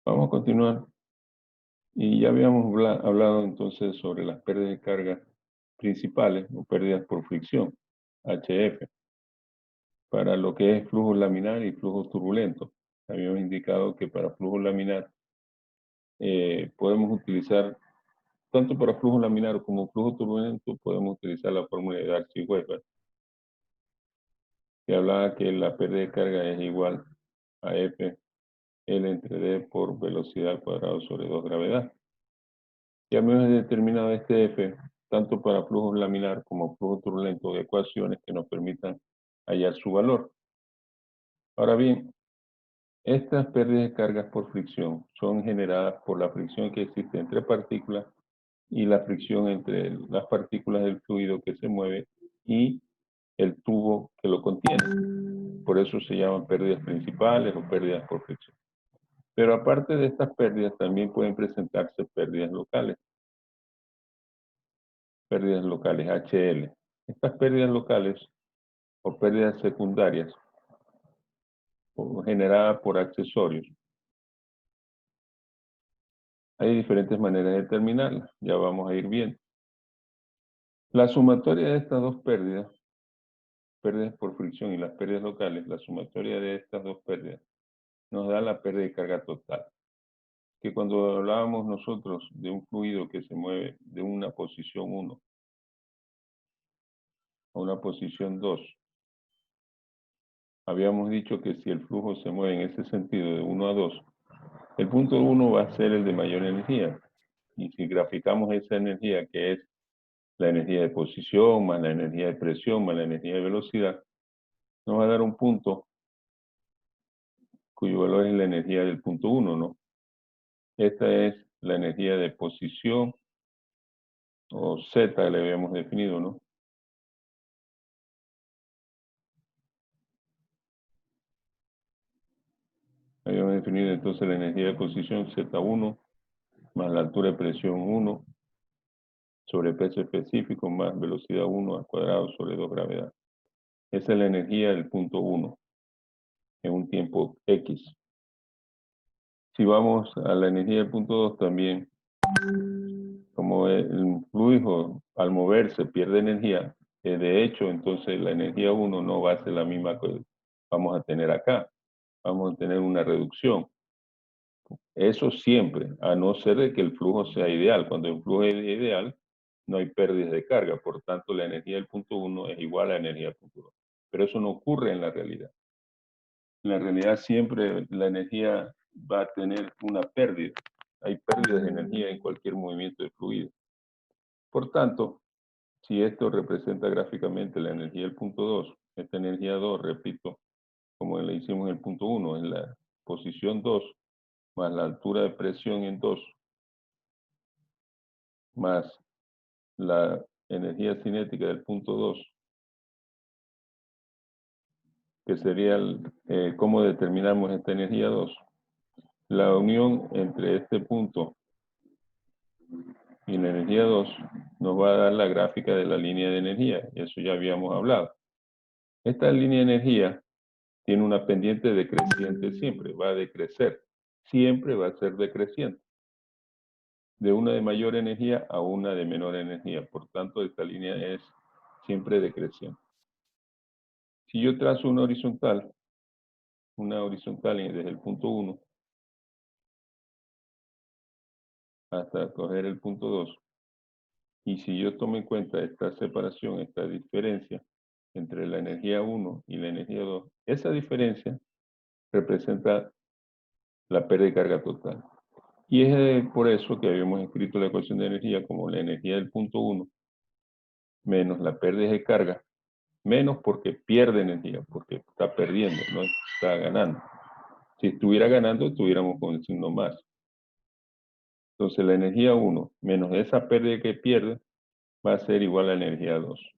Vamos a continuar. Y ya habíamos hablado entonces sobre las pérdidas de carga principales o pérdidas por fricción, HF, para lo que es flujo laminar y flujo turbulento. Habíamos indicado que para flujo laminar podemos utilizar, tanto para flujo laminar como flujo turbulento, podemos utilizar la fórmula de Darcy-Weber, que hablaba que la pérdida de carga es igual a F L entre D por velocidad al cuadrado sobre 2 gravedad. Ya hemos determinado este F, tanto para flujo laminar como flujo turbulento, de ecuaciones que nos permitan hallar su valor. Ahora bien, estas pérdidas de cargas por fricción son generadas por la fricción que existe entre partículas y la fricción entre las partículas del fluido que se mueve y el tubo que lo contiene. Por eso se llaman pérdidas principales o pérdidas por fricción. Pero aparte de estas pérdidas, también pueden presentarse pérdidas locales HL. Estas pérdidas locales o pérdidas secundarias o generadas por accesorios. Hay diferentes maneras de determinarlas, ya vamos a ir viendo. La sumatoria de estas dos pérdidas por fricción y las pérdidas locales, la sumatoria de estas dos pérdidas nos da la pérdida de carga total. Que cuando hablábamos nosotros de un fluido que se mueve de una posición 1 a una posición 2, habíamos dicho que si el flujo se mueve en ese sentido de 1 a 2, el punto 1 va a ser el de mayor energía. Y si graficamos esa energía, que es la energía de posición, más la energía de presión, más la energía de velocidad, nos va a dar un punto cuyo valor es la energía del punto 1, ¿no? Esta es la energía de posición, o Z le habíamos definido, ¿no? Habíamos definido entonces la energía de posición Z1 más la altura de presión 1 sobre peso específico más velocidad 1 al cuadrado sobre 2 gravedad. Esa es la energía del punto 1 en un tiempo X. Si vamos a la energía del punto 2 también, como el fluido al moverse pierde energía, de hecho entonces la energía 1 no va a ser la misma que vamos a tener acá. Vamos a tener una reducción. Eso siempre, a no ser de que el flujo sea ideal. Cuando el flujo es ideal, no hay pérdidas de carga. Por tanto, la energía del punto 1 es igual a la energía del punto 2. Pero eso no ocurre en la realidad. En la realidad siempre la energía va a tener una pérdida. Hay pérdidas de energía en cualquier movimiento de fluido. Por tanto, si esto representa gráficamente la energía del punto 2, esta energía 2, repito, como le hicimos en el punto 1, en la posición 2, más la altura de presión en 2, más la energía cinética del punto 2, que sería cómo determinamos esta energía 2. La unión entre este punto y la energía 2 nos va a dar la gráfica de la línea de energía, y eso ya habíamos hablado. Esta línea de energía tiene una pendiente decreciente siempre, va a decrecer, siempre va a ser decreciente, de una de mayor energía a una de menor energía, por tanto esta línea es siempre decreciente. Si yo trazo una horizontal desde el punto 1 hasta coger el punto 2, y si yo tomo en cuenta esta separación, esta diferencia entre la energía 1 y la energía 2, esa diferencia representa la pérdida de carga total. Y es por eso que habíamos escrito la ecuación de energía como la energía del punto 1 menos la pérdida de carga, menos porque pierde energía, porque está perdiendo, no está ganando. Si estuviera ganando, estuviéramos con el signo más. Entonces la energía 1 menos esa pérdida que pierde va a ser igual a la energía 2.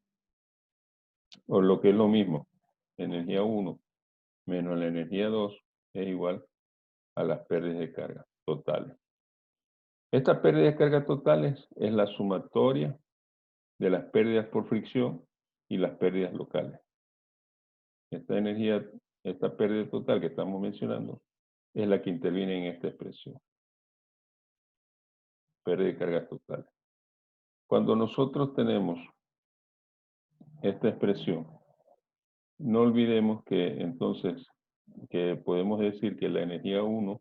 O lo que es lo mismo, energía 1 menos la energía 2 es igual a las pérdidas de carga totales. Esta pérdida de carga totales es la sumatoria de las pérdidas por fricción y las pérdidas locales. Esta pérdida total que estamos mencionando, es la que interviene en esta expresión. Pérdida de cargas totales. Cuando nosotros tenemos esta expresión, no olvidemos que entonces, que podemos decir que la energía 1,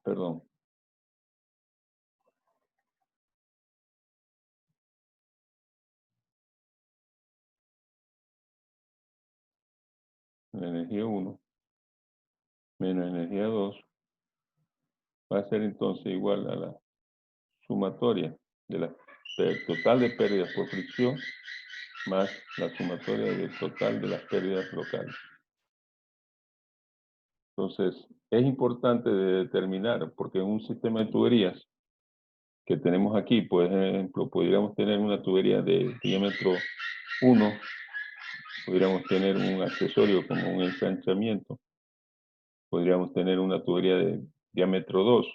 perdón, la energía 1 menos energía 2 va a ser entonces igual a la sumatoria de la total de pérdidas por fricción más la sumatoria del total de las pérdidas locales. Entonces, es importante de determinar, porque en un sistema de tuberías que tenemos aquí, por ejemplo, podríamos tener una tubería de diámetro 1, podríamos tener un accesorio como un ensanchamiento, podríamos tener una tubería de diámetro 2,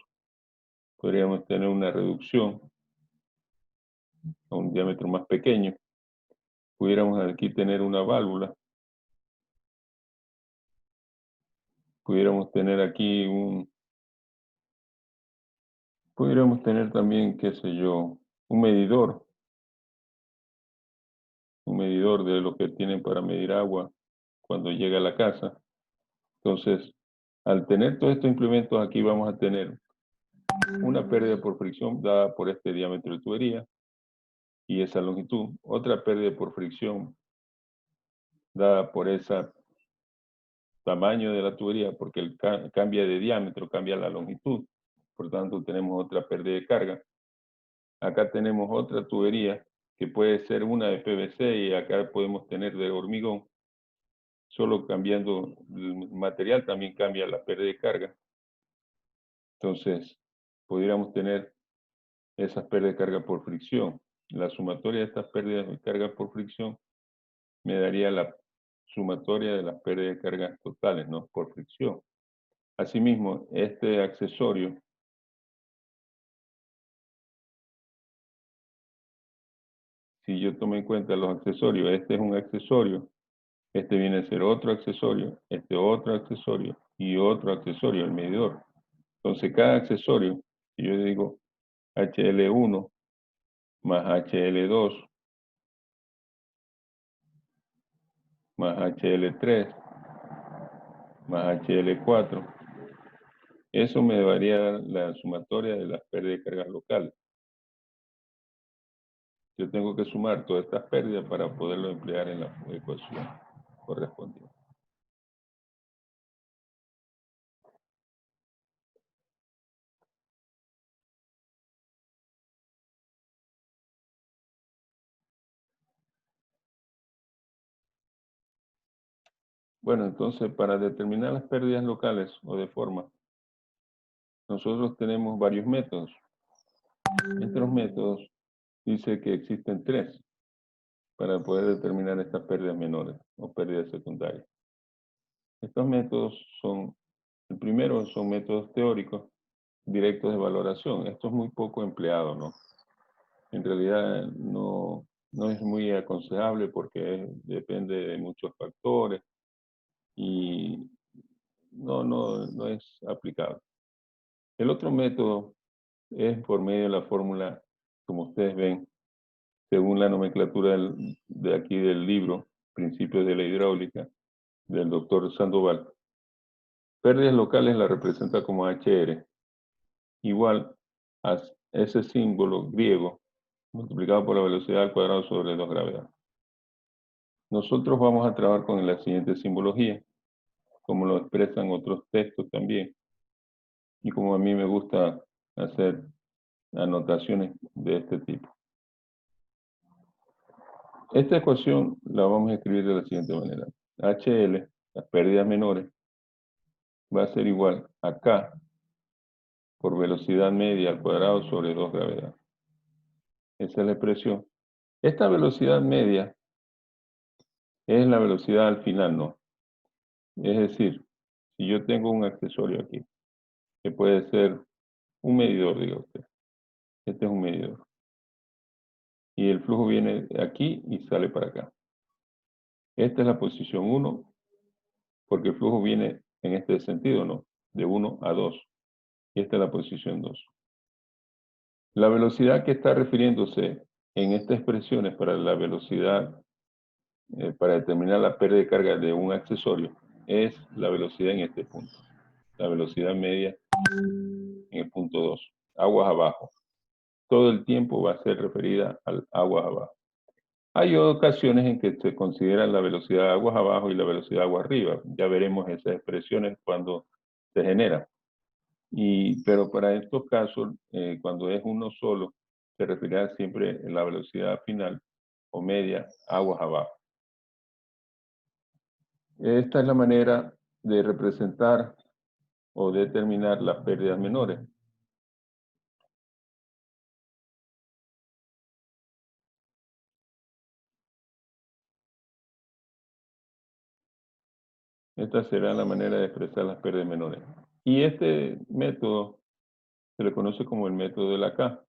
podríamos tener una reducción a un diámetro más pequeño, pudiéramos aquí tener una válvula, pudiéramos tener aquí pudiéramos tener también, qué sé yo, un medidor de lo que tienen para medir agua cuando llega a la casa. Entonces, al tener todos estos implementos aquí vamos a tener una pérdida por fricción dada por este diámetro de tubería y esa longitud, otra pérdida por fricción dada por ese tamaño de la tubería, porque cambia de diámetro, cambia la longitud, por tanto tenemos otra pérdida de carga. Acá tenemos otra tubería que puede ser una de PVC y acá podemos tener de hormigón. Solo cambiando el material también cambia la pérdida de carga. Entonces, pudiéramos tener esas pérdidas de carga por fricción. La sumatoria de estas pérdidas de carga por fricción me daría la sumatoria de las pérdidas de cargas totales, ¿no? Por fricción. Asimismo, este accesorio, si yo tomo en cuenta los accesorios, este es un accesorio, este viene a ser otro accesorio, este otro accesorio y otro accesorio, el medidor. Entonces, cada accesorio, si yo digo HL1 más HL2 más HL3 más HL4, eso me daría la sumatoria de las pérdidas de cargas locales. Yo tengo que sumar todas estas pérdidas para poderlo emplear en la ecuación correspondiente. Bueno, entonces para determinar las pérdidas locales o de forma, nosotros tenemos varios métodos. Estos métodos dice que existen 3 para poder determinar estas pérdidas menores o pérdidas secundarias. Estos métodos son, el primero son métodos teóricos directos de valoración. Esto es muy poco empleado, ¿no? En realidad no es muy aconsejable porque depende de muchos factores y no es aplicable. El otro método es por medio de la fórmula, como ustedes ven, según la nomenclatura de aquí del libro, Principios de la Hidráulica, del doctor Sandoval. Pérdidas locales la representa como HR, igual a ese símbolo griego multiplicado por la velocidad al cuadrado sobre 2 gravedad. Nosotros vamos a trabajar con la siguiente simbología, como lo expresan otros textos también, y como a mí me gusta hacer anotaciones de este tipo. Esta ecuación la vamos a escribir de la siguiente manera. HL, las pérdidas menores, va a ser igual a K por velocidad media al cuadrado sobre 2 gravedad. Esa es la expresión. Esta velocidad media es la velocidad al final, ¿no? Es decir, si yo tengo un accesorio aquí, que puede ser un medidor, diga usted. Este es un medidor. Y el flujo viene de aquí y sale para acá. Esta es la posición 1, porque el flujo viene en este sentido, ¿no? De 1 a 2. Y esta es la posición 2. La velocidad que está refiriéndose en esta expresión es para la velocidad, para determinar la pérdida de carga de un accesorio, es la velocidad en este punto. La velocidad media en el punto 2. Aguas abajo. Todo el tiempo va a ser referida al aguas abajo. Hay ocasiones en que se considera la velocidad de aguas abajo y la velocidad de aguas arriba. Ya veremos esas expresiones cuando se generan. Pero para estos casos, cuando es uno solo, se referirá siempre a la velocidad final o media, aguas abajo. Esta es la manera de representar o determinar las pérdidas menores. Esta será la manera de expresar las pérdidas menores. Y este método se le conoce como el método de la K.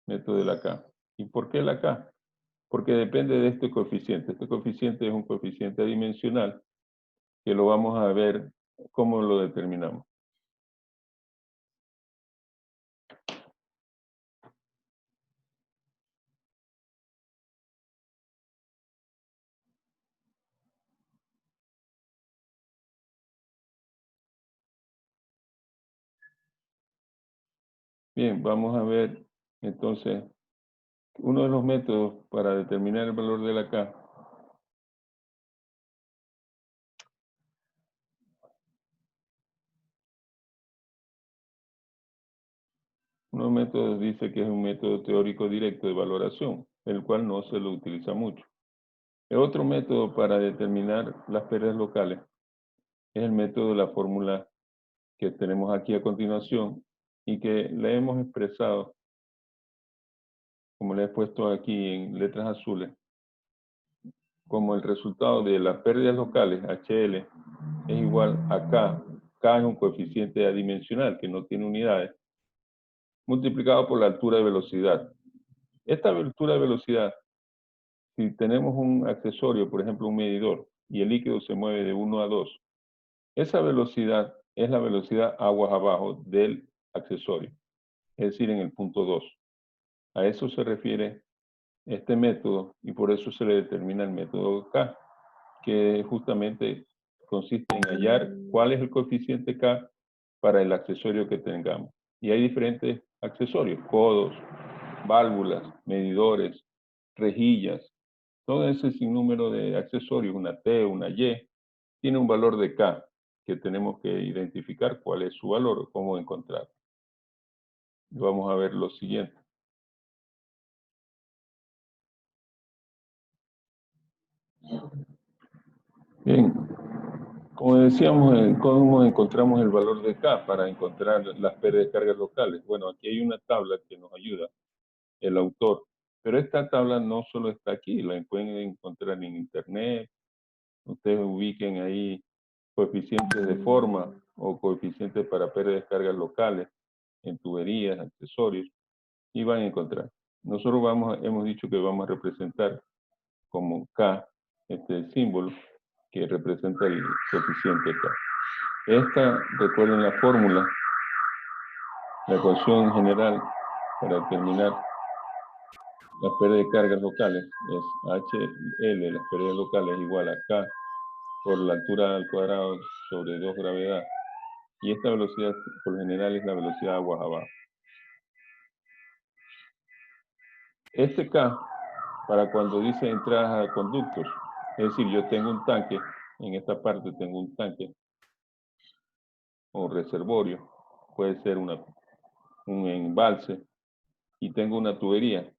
Método de la K. ¿Y por qué la K? Porque depende de este coeficiente. Este coeficiente es un coeficiente adimensional que lo vamos a ver cómo lo determinamos. Bien, vamos a ver entonces uno de los métodos para determinar el valor de la K. Uno de los métodos dice que es un método teórico directo de valoración, el cual no se lo utiliza mucho. El otro método para determinar las pérdidas locales es el método de la fórmula que tenemos aquí a continuación y que le hemos expresado, como le he puesto aquí en letras azules, como el resultado de las pérdidas locales, HL, es igual a K. K es un coeficiente adimensional que no tiene unidades, multiplicado por la altura de velocidad. Esta altura de velocidad, si tenemos un accesorio, por ejemplo un medidor, y el líquido se mueve de 1 a 2, esa velocidad es la velocidad aguas abajo del accesorio, es decir, en el punto 2. A eso se refiere este método y por eso se le determina el método K, que justamente consiste en hallar cuál es el coeficiente K para el accesorio que tengamos. Y hay diferentes accesorios, codos, válvulas, medidores, rejillas, todo ese sinnúmero de accesorios, una T, una Y, tiene un valor de K que tenemos que identificar cuál es su valor o cómo encontrar. Vamos a ver lo siguiente. Bien, como decíamos, ¿cómo encontramos el valor de K para encontrar las pérdidas de cargas locales? Bueno, aquí hay una tabla que nos ayuda, el autor. Pero esta tabla no solo está aquí, la pueden encontrar en internet. Ustedes ubiquen ahí coeficientes de forma o coeficientes para pérdida de cargas locales en tuberías, accesorios, y van a encontrar. Nosotros hemos dicho que vamos a representar como K este símbolo que representa el coeficiente K. Recuerden la fórmula, la ecuación general para determinar la pérdida de cargas locales es HL, las pérdidas locales, igual a K por la altura al cuadrado sobre 2 gravedad. Y esta velocidad, por lo general, es la velocidad aguas abajo. Este K, para cuando dice entradas a conductos, es decir, yo tengo un tanque, en esta parte tengo un tanque o reservorio, puede ser un embalse, y tengo una tubería,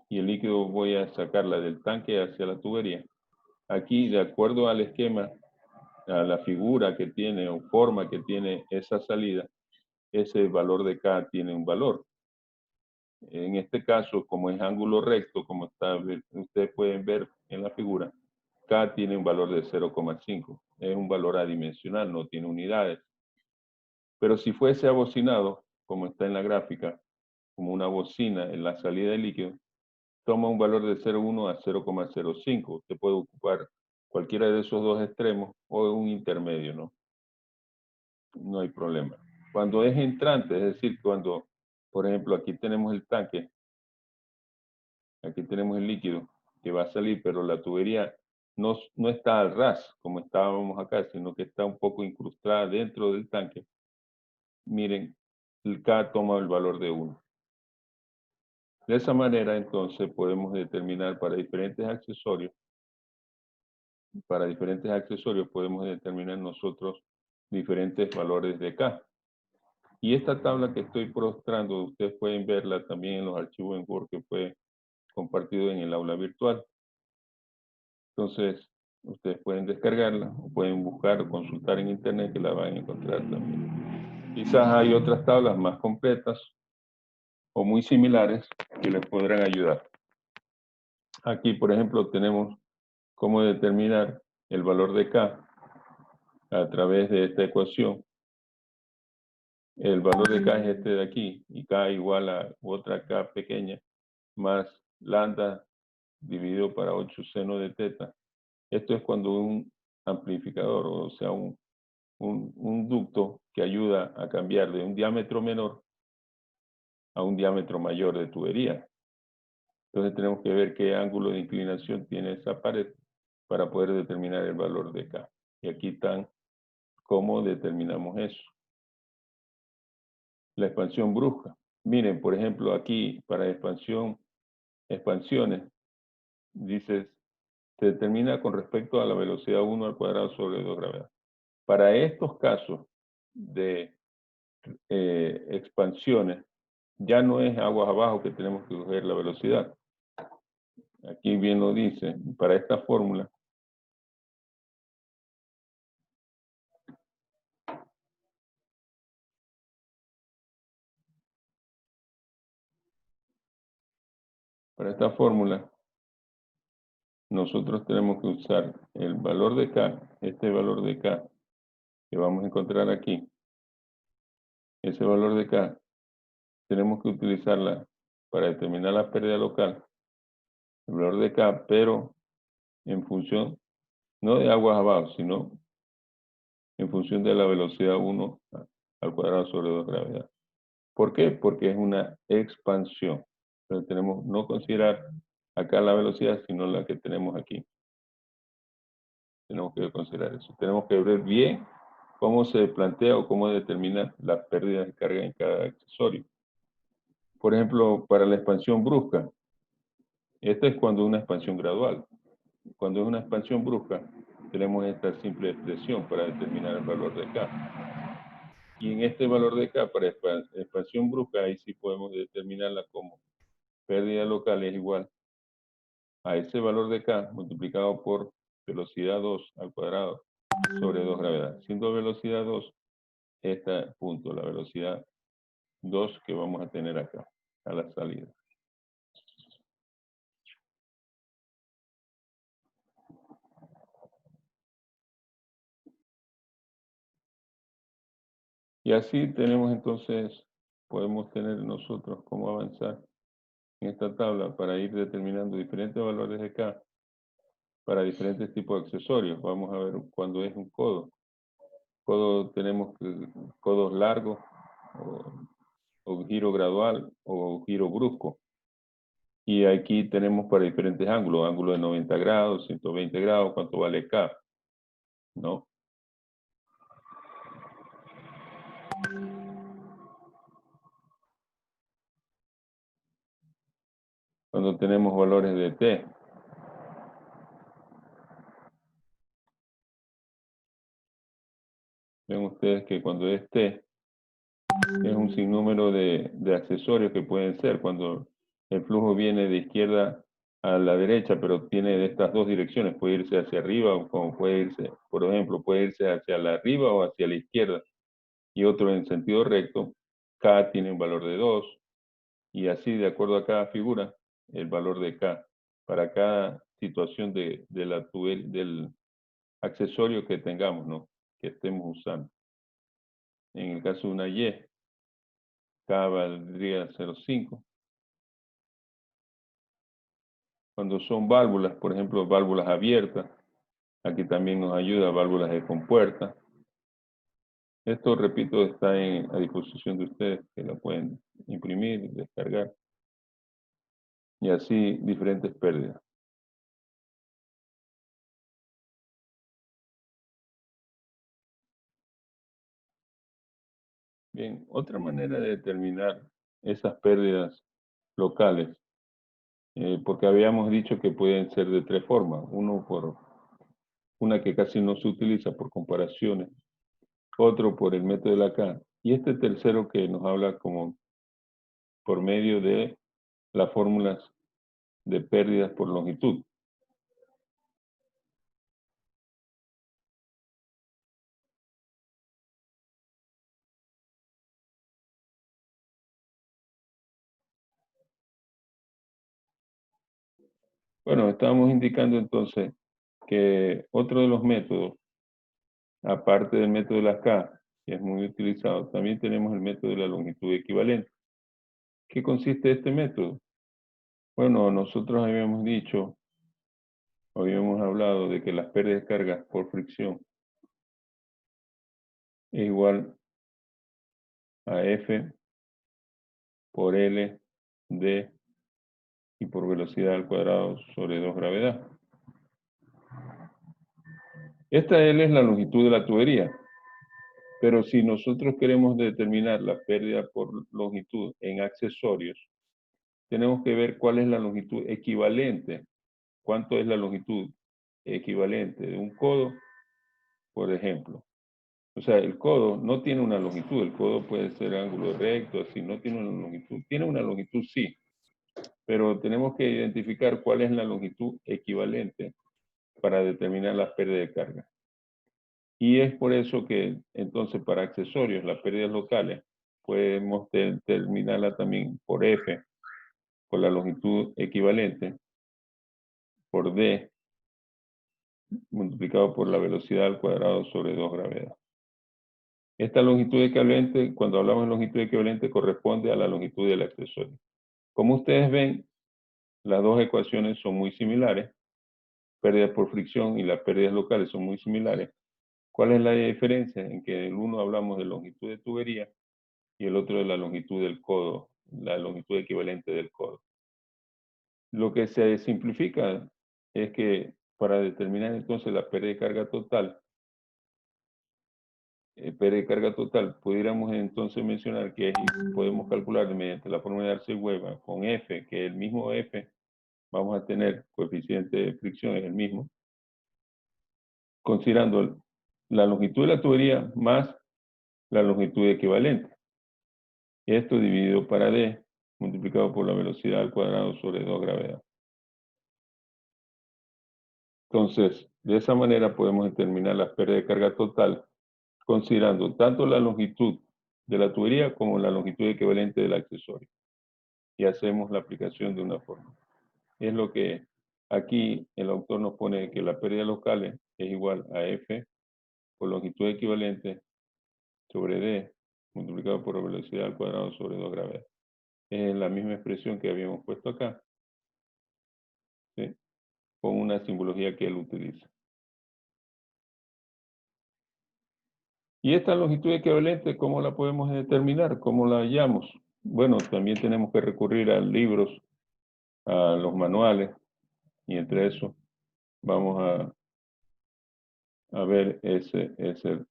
y el líquido voy a sacarla del tanque hacia la tubería. Aquí, de acuerdo al esquema, a la figura que tiene o forma que tiene esa salida, ese valor de K tiene un valor. En este caso, como es ángulo recto, como ustedes pueden ver en la figura, K tiene un valor de 0,5. Es un valor adimensional, no tiene unidades. Pero si fuese abocinado, como está en la gráfica, como una bocina en la salida del líquido, toma un valor de 0,1 a 0,05. Usted puede ocupar cualquiera de esos dos extremos o un intermedio, ¿no? no hay problema. Cuando es entrante, es decir, cuando, por ejemplo, aquí tenemos el tanque, aquí tenemos el líquido que va a salir, pero la tubería no está al ras, como estábamos acá, sino que está un poco incrustada dentro del tanque. Miren, el K toma el valor de 1. De esa manera, entonces, podemos determinar para diferentes accesorios podemos determinar nosotros diferentes valores de K. Y esta tabla que estoy mostrando, ustedes pueden verla también en los archivos en Word que fue compartido en el aula virtual. Entonces, ustedes pueden descargarla o pueden buscar o consultar en internet que la van a encontrar también. Quizás hay otras tablas más completas o muy similares que les podrán ayudar. Aquí, por ejemplo, tenemos cómo determinar el valor de K a través de esta ecuación. El valor de K es este de aquí, y K igual a otra K pequeña, más lambda dividido para 8 seno de teta. Esto es cuando un amplificador, o sea, un ducto que ayuda a cambiar de un diámetro menor a un diámetro mayor de tubería. Entonces tenemos que ver qué ángulo de inclinación tiene esa pared para poder determinar el valor de K. Y aquí están cómo determinamos eso. La expansión brusca. Miren, por ejemplo, aquí para expansiones, dices, se determina con respecto a la velocidad 1 al cuadrado sobre 2 gravedad. Para estos casos de expansiones, ya no es aguas abajo que tenemos que coger la velocidad. Aquí bien lo dice, para esta fórmula, nosotros tenemos que usar el valor de K, este valor de K que vamos a encontrar aquí. Ese valor de K tenemos que utilizarla para determinar la pérdida local, el valor de K, pero en función, no de aguas abajo, sino en función de la velocidad 1 al cuadrado sobre 2 gravedad. ¿Por qué? Porque es una expansión. Entonces tenemos no considerar acá la velocidad, sino la que tenemos aquí. Tenemos que considerar eso. Tenemos que ver bien cómo se plantea o cómo determina las pérdidas de carga en cada accesorio. Por ejemplo, para la expansión brusca, esta es cuando una expansión gradual. Cuando es una expansión brusca, tenemos esta simple expresión para determinar el valor de K. Y en este valor de K, para expansión brusca, ahí sí podemos determinarla como pérdida local es igual a ese valor de K multiplicado por velocidad 2 al cuadrado sobre 2 gravedad. Siendo velocidad 2, este punto, la velocidad 2 que vamos a tener acá, a la salida. Y así tenemos entonces, podemos tener nosotros cómo avanzar en esta tabla para ir determinando diferentes valores de K para diferentes tipos de accesorios. Vamos a ver cuando es un codo. Codo tenemos codos largos o giro gradual o giro brusco. Y aquí tenemos para diferentes ángulos, ángulo de 90 grados, 120 grados, cuánto vale K, ¿no? Cuando tenemos valores de T. Ven ustedes que cuando es T, es un sinnúmero de accesorios que pueden ser. Cuando el flujo viene de izquierda a la derecha, pero tiene de estas dos direcciones, puede irse hacia arriba o como puede irse, por ejemplo, puede irse hacia la arriba o hacia la izquierda. Y otro en sentido recto, K tiene un valor de 2, y así, de acuerdo a cada figura, el valor de K para cada situación del accesorio que tengamos, ¿no? Que estemos usando. En el caso de una Y, K valdría 0,5. Cuando son válvulas, por ejemplo, válvulas abiertas, aquí también nos ayuda válvulas de compuerta. Esto, repito, está a disposición de ustedes, que la pueden imprimir, descargar, y así diferentes pérdidas. Bien, otra manera de determinar esas pérdidas locales, porque habíamos dicho que pueden ser de tres formas. Una que casi no se utiliza por comparaciones, otro por el método de la K, y este tercero que nos habla como por medio de las fórmulas de pérdidas por longitud. Bueno, estábamos indicando entonces que otro de los métodos, aparte del método de la K, que es muy utilizado, también tenemos el método de la longitud equivalente. ¿Qué consiste este método? Bueno, nosotros habíamos dicho, habíamos hablado de que las pérdidas de cargas por fricción es igual a F por L, D y por velocidad al cuadrado sobre 2 gravedad. Esta L es la longitud de la tubería, pero si nosotros queremos determinar la pérdida por longitud en accesorios, tenemos que ver cuál es la longitud equivalente. ¿Cuánto es la longitud equivalente de un codo, por ejemplo? O sea, el codo no tiene una longitud, el codo puede ser ángulo recto, así, no tiene una longitud. Tiene una longitud, sí, pero tenemos que identificar cuál es la longitud equivalente para determinar la pérdida de carga. Y es por eso que, entonces, para accesorios, las pérdidas locales, podemos determinarla también por F, por la longitud equivalente, por D, multiplicado por la velocidad al cuadrado sobre 2 gravedad. Esta longitud equivalente, cuando hablamos de longitud equivalente, corresponde a la longitud del accesorio. Como ustedes ven, las dos ecuaciones son muy similares. Pérdidas por fricción y las pérdidas locales son muy similares. ¿Cuál es la diferencia? En que el uno hablamos de longitud de tubería y el otro de la longitud del codo, la longitud equivalente del codo. Lo que se simplifica es que para determinar entonces la pérdida de carga total, pudiéramos entonces mencionar que podemos calcular mediante la fórmula de Arce-Weber con F, que es el mismo F, vamos a tener coeficiente de fricción, es el mismo, considerando la longitud de la tubería más la longitud equivalente. Esto dividido para D, multiplicado por la velocidad al cuadrado sobre 2 gravedad. Entonces, de esa manera podemos determinar la pérdida de carga total, considerando tanto la longitud de la tubería como la longitud equivalente del accesorio. Y hacemos la aplicación de una forma. Es lo que aquí el autor nos pone que la pérdida local es igual a F por longitud equivalente sobre D multiplicado por la velocidad al cuadrado sobre 2 gravedad. Es la misma expresión que habíamos puesto acá, ¿sí? Con una simbología que él utiliza. Y esta longitud equivalente, ¿cómo la podemos determinar? ¿Cómo la hallamos? Bueno, también tenemos que recurrir a libros, a los manuales, y entre eso vamos a ver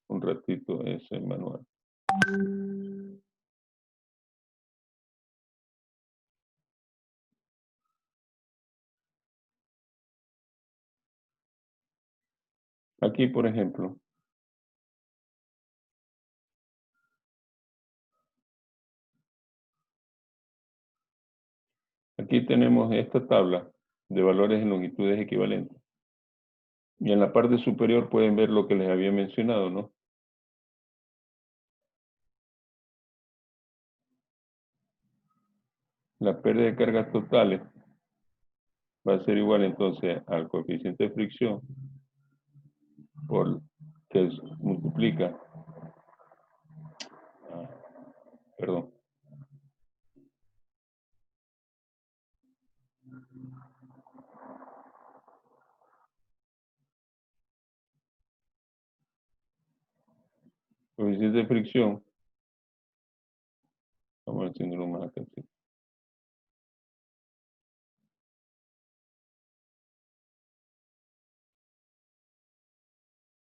un ratito ese manual. Aquí, por ejemplo, aquí tenemos esta tabla de valores en longitudes equivalentes. Y en la parte superior pueden ver lo que les había mencionado, ¿no? La pérdida de cargas totales va a ser igual entonces al coeficiente de fricción por que multiplica, perdón, Coeficiente de fricción. Vamos haciéndolo más acá. Sí.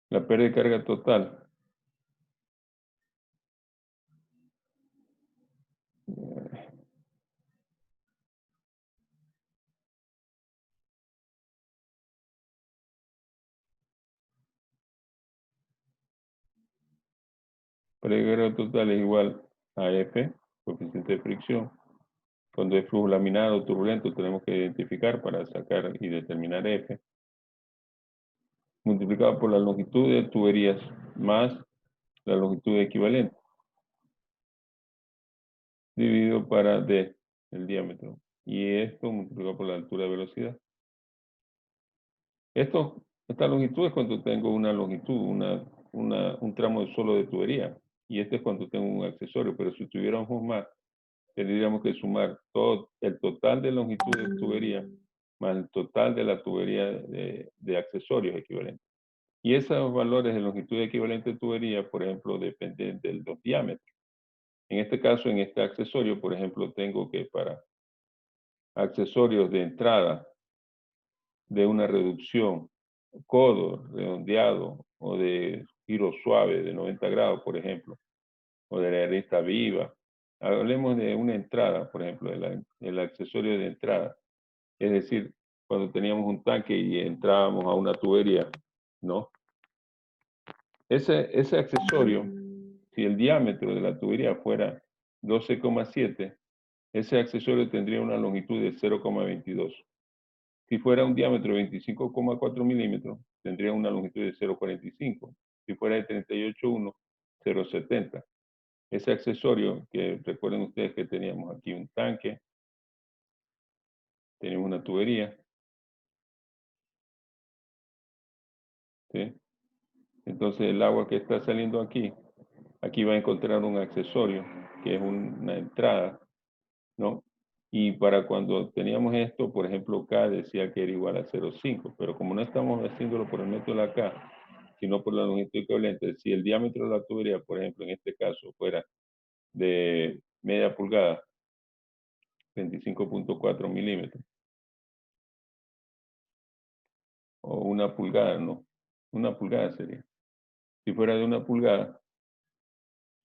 La pérdida de carga total. Pérdida de carga total es igual a F, coeficiente de fricción. Cuando es flujo laminado o turbulento, tenemos que identificar para sacar y determinar F. Multiplicado por la longitud de tuberías más la longitud equivalente. Dividido para D, el diámetro. Y esto multiplicado por la altura de velocidad. Esta longitud es cuando tengo una longitud, un tramo solo de tubería. Y este es cuando tengo un accesorio. Pero si tuviéramos más, tendríamos que sumar todo el total de longitud de tubería más el total de la tubería de accesorios equivalentes. Y esos valores de longitud equivalente de tubería, por ejemplo, dependen de los diámetros. En este caso, en este accesorio, por ejemplo, tengo que para accesorios de entrada de una reducción, codo redondeado o de giro suave de 90 grados, por ejemplo, o de la arista viva. Hablemos de una entrada, por ejemplo, el accesorio de entrada. Es decir, cuando teníamos un tanque y entrábamos a una tubería, ¿no? Ese accesorio, si el diámetro de la tubería fuera 12,7, ese accesorio tendría una longitud de 0,22. Si fuera un diámetro de 25,4 milímetros, tendría una longitud de 0,45. Si fuera de 38,1, 0,70. Ese accesorio, que recuerden ustedes que teníamos aquí un tanque, tenemos una tubería, ¿sí? Entonces el agua que está saliendo aquí va a encontrar un accesorio, que es una entrada, ¿no? Y para cuando teníamos esto, por ejemplo, K decía que era igual a 0,5, pero como no estamos haciéndolo por el método de la K, sino por la longitud equivalente, si el diámetro de la tubería, por ejemplo, en este caso, fuera de media pulgada, 25,4 milímetros, o una pulgada, no, una pulgada sería. Si fuera de una pulgada,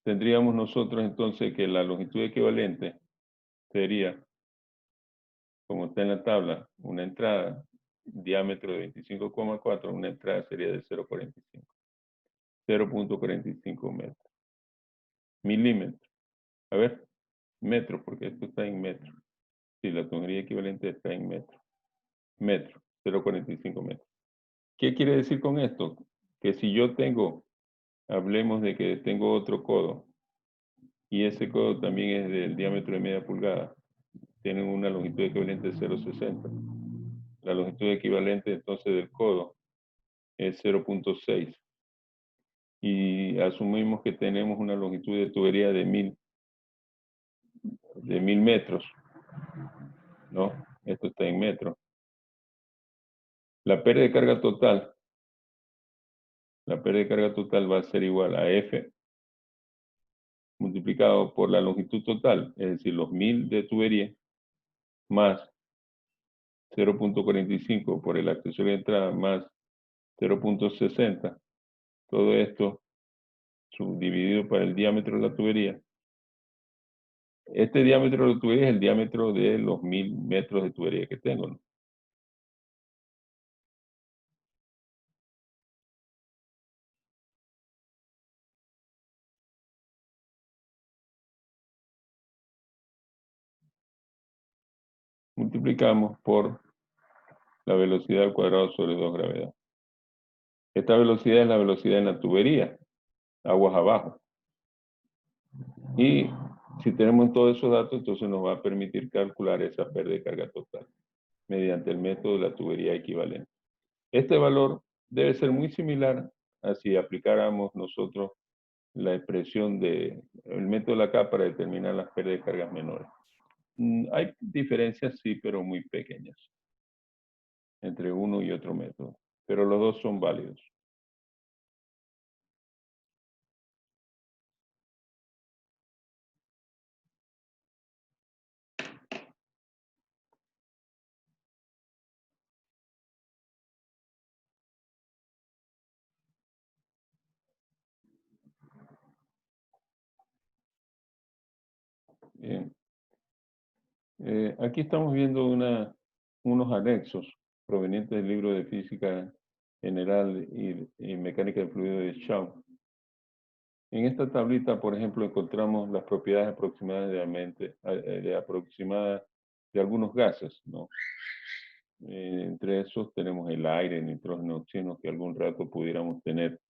tendríamos nosotros entonces que la longitud equivalente sería, como está en la tabla, una entrada, diámetro de 25,4, una entrada sería de 0,45. 0,45 metros. Milímetros. A ver, metros, porque esto está en metros. Sí, la tubería equivalente está en metros. Metro, 0,45 metros. ¿Qué quiere decir con esto? Que si yo tengo, hablemos de que tengo otro codo, y ese codo también es del diámetro de media pulgada, tienen una longitud equivalente de 0,60. La longitud equivalente entonces del codo es 0,6. Y asumimos que tenemos una longitud de tubería de 1000 metros, ¿no? Esto está en metros. La pérdida de carga total, la pérdida de carga total va a ser igual a F multiplicado por la longitud total, es decir, los 1000 de tubería, más 0,45 por el accesorio de entrada, más 0,60. Todo esto subdividido para el diámetro de la tubería. Este diámetro de la tubería es el diámetro de los 1000 metros de tubería que tengo, ¿no? Multiplicamos por la velocidad al cuadrado sobre 2 gravedad. Esta velocidad es la velocidad en la tubería, aguas abajo. Y si tenemos todos esos datos, entonces nos va a permitir calcular esa pérdida de carga total mediante el método de la tubería equivalente. Este valor debe ser muy similar a si aplicáramos nosotros la expresión del método de la K para determinar las pérdidas de cargas menores. Hay diferencias, sí, pero muy pequeñas entre uno y otro método, pero los dos son válidos. Bien. Aquí estamos viendo unos anexos provenientes del libro de Física General y Mecánica de Fluidos de Shaw. En esta tablita, por ejemplo, encontramos las propiedades aproximadas de algunos gases, ¿no? Entre esos tenemos el aire, nitrógeno, oxígeno, que algún rato pudiéramos tener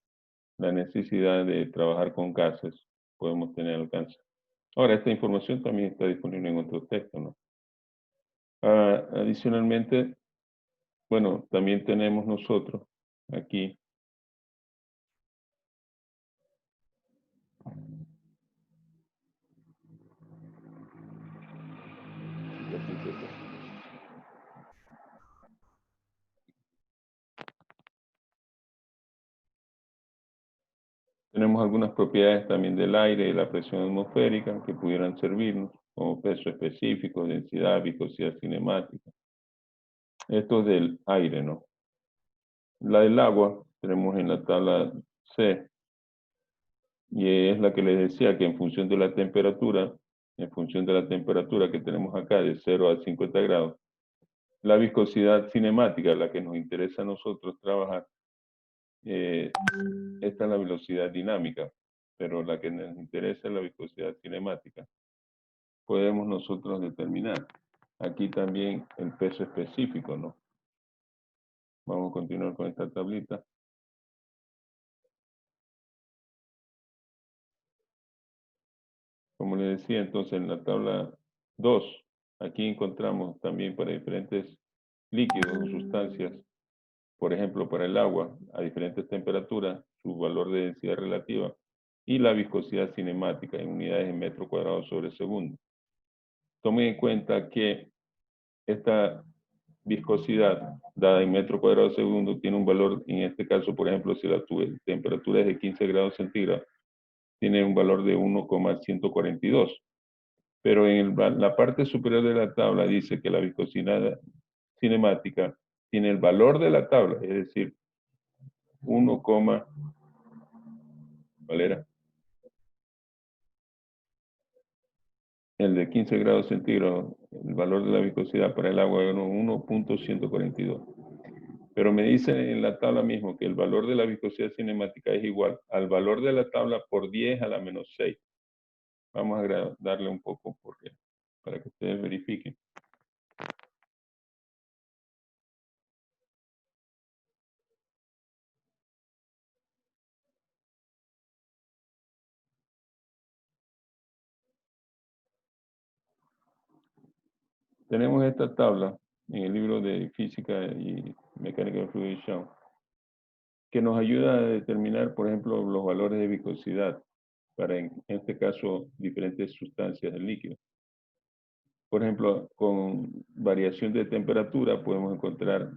la necesidad de trabajar con gases, podemos tener alcance. Ahora, esta información también está disponible en otros textos, ¿no? Adicionalmente, bueno, también tenemos nosotros aquí tenemos algunas propiedades también del aire y la presión atmosférica que pudieran servirnos, como peso específico, densidad, viscosidad cinemática. Esto es del aire, ¿no? La del agua tenemos en la tabla C, y es la que les decía que en función de la temperatura que tenemos acá de 0 a 50 grados, la viscosidad cinemática, la que nos interesa a nosotros trabajar, esta es la velocidad dinámica, pero la que nos interesa es la viscosidad cinemática. Podemos nosotros determinar aquí también el peso específico, ¿no? Vamos a continuar con esta tablita. Como les decía, entonces en la tabla 2, aquí encontramos también para diferentes líquidos o sustancias, por ejemplo, para el agua, a diferentes temperaturas, su valor de densidad relativa y la viscosidad cinemática en unidades de metro cuadrado sobre segundo. Tomen en cuenta que esta viscosidad dada en metro cuadrado segundo tiene un valor, en este caso, por ejemplo, si la temperatura es de 15 grados centígrados, tiene un valor de 1,142. Pero en la parte superior de la tabla dice que la viscosidad cinemática tiene el valor de la tabla, es decir, 1, ¿cuál era? El de 15 grados centígrados, el valor de la viscosidad para el agua era 1,142. Pero me dice en la tabla mismo que el valor de la viscosidad cinemática es igual al valor de la tabla por 10 a la menos 6. Vamos a darle un poco porque, para que ustedes verifiquen. Tenemos esta tabla en el libro de Física y Mecánica de Fluidos de Shaw, que nos ayuda a determinar, por ejemplo, los valores de viscosidad para, en este caso, diferentes sustancias del líquido. Por ejemplo, con variación de temperatura podemos encontrar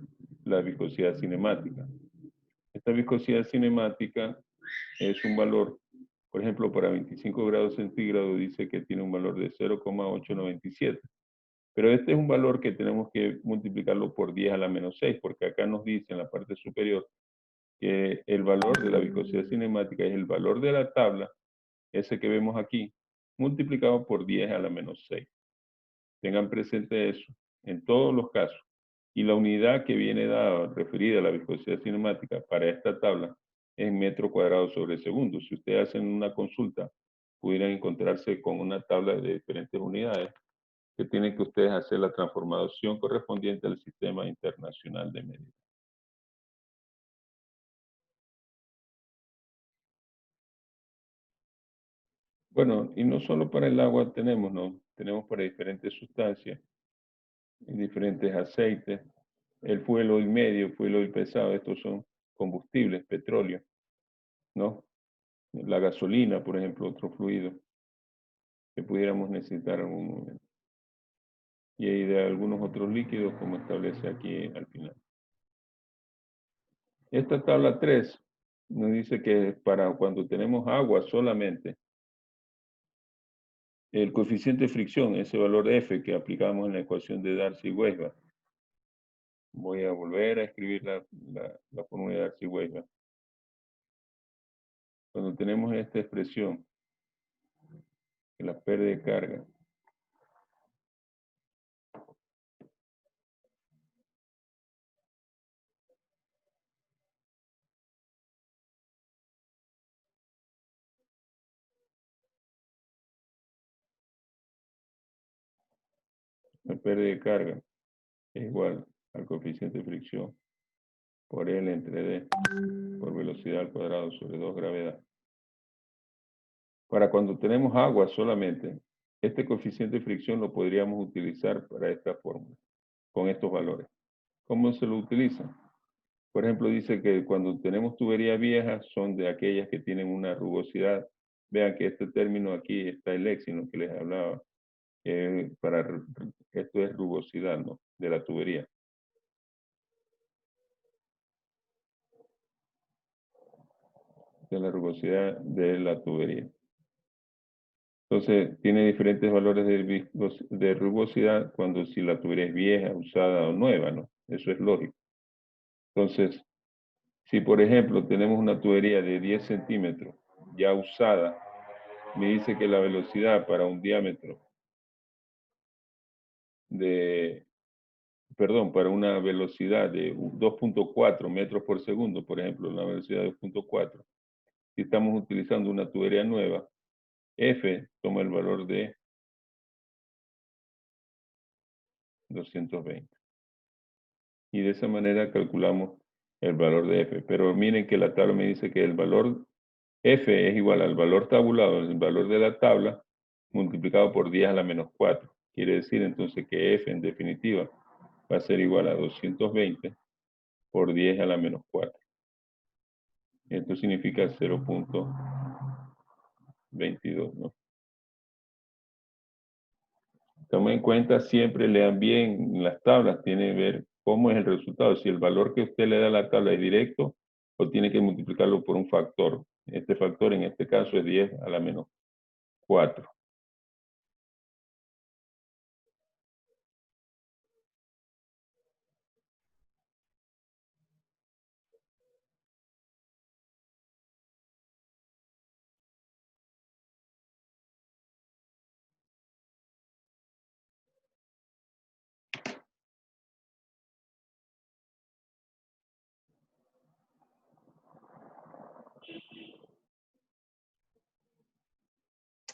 la viscosidad cinemática. Esta viscosidad cinemática es un valor, por ejemplo, para 25 grados centígrados dice que tiene un valor de 0,897. Pero este es un valor que tenemos que multiplicarlo por 10 a la menos 6, porque acá nos dice en la parte superior que el valor de la viscosidad cinemática es el valor de la tabla, ese que vemos aquí, multiplicado por 10 a la menos 6. Tengan presente eso en todos los casos. Y la unidad que viene dada, referida a la viscosidad cinemática para esta tabla, es metro cuadrado sobre segundo. Si ustedes hacen una consulta, pudieran encontrarse con una tabla de diferentes unidades que tienen que ustedes hacer la transformación correspondiente al sistema internacional de medidas. Bueno, y no solo para el agua tenemos, ¿no? Tenemos para diferentes sustancias, diferentes aceites, el fuel oil medio, fuel oil pesado, estos son combustibles, petróleo, ¿no? La gasolina, por ejemplo, otro fluido que pudiéramos necesitar en algún momento. Y hay de algunos otros líquidos, como establece aquí al final. Esta tabla 3 nos dice que para cuando tenemos agua solamente, el coeficiente de fricción, ese valor F que aplicamos en la ecuación de Darcy-Weisbach. Voy a volver a escribir la fórmula de Darcy-Weisbach. Cuando tenemos esta expresión, que la pérdida de carga La pérdida de carga es igual al coeficiente de fricción por L entre D por velocidad al cuadrado sobre 2 gravedad. Para cuando tenemos agua solamente, este coeficiente de fricción lo podríamos utilizar para esta fórmula, con estos valores. ¿Cómo se lo utiliza? Por ejemplo, dice que cuando tenemos tuberías viejas son de aquellas que tienen una rugosidad. Vean que este término aquí está el léxico que les hablaba. Esto es rugosidad, ¿no? De la tubería. De la rugosidad de la tubería. Entonces, tiene diferentes valores de rugosidad cuando si la tubería es vieja, usada o nueva, ¿no? Eso es lógico. Entonces, si por ejemplo tenemos una tubería de 10 centímetros ya usada, me dice que la velocidad para un diámetro para una velocidad de 2.4 metros por segundo, por ejemplo, la velocidad de 2.4, si estamos utilizando una tubería nueva, F toma el valor de 220. Y de esa manera calculamos el valor de F. Pero miren que la tabla me dice que el valor F es igual al valor tabulado, el valor de la tabla, multiplicado por 10 a la menos 4. Quiere decir entonces que F en definitiva va a ser igual a 220 por 10 a la menos 4. Esto significa 0.22, ¿no? Tomen en cuenta, siempre lean bien las tablas, tiene que ver cómo es el resultado, si el valor que usted le da a la tabla es directo o tiene que multiplicarlo por un factor. Este factor en este caso es 10 a la menos 4.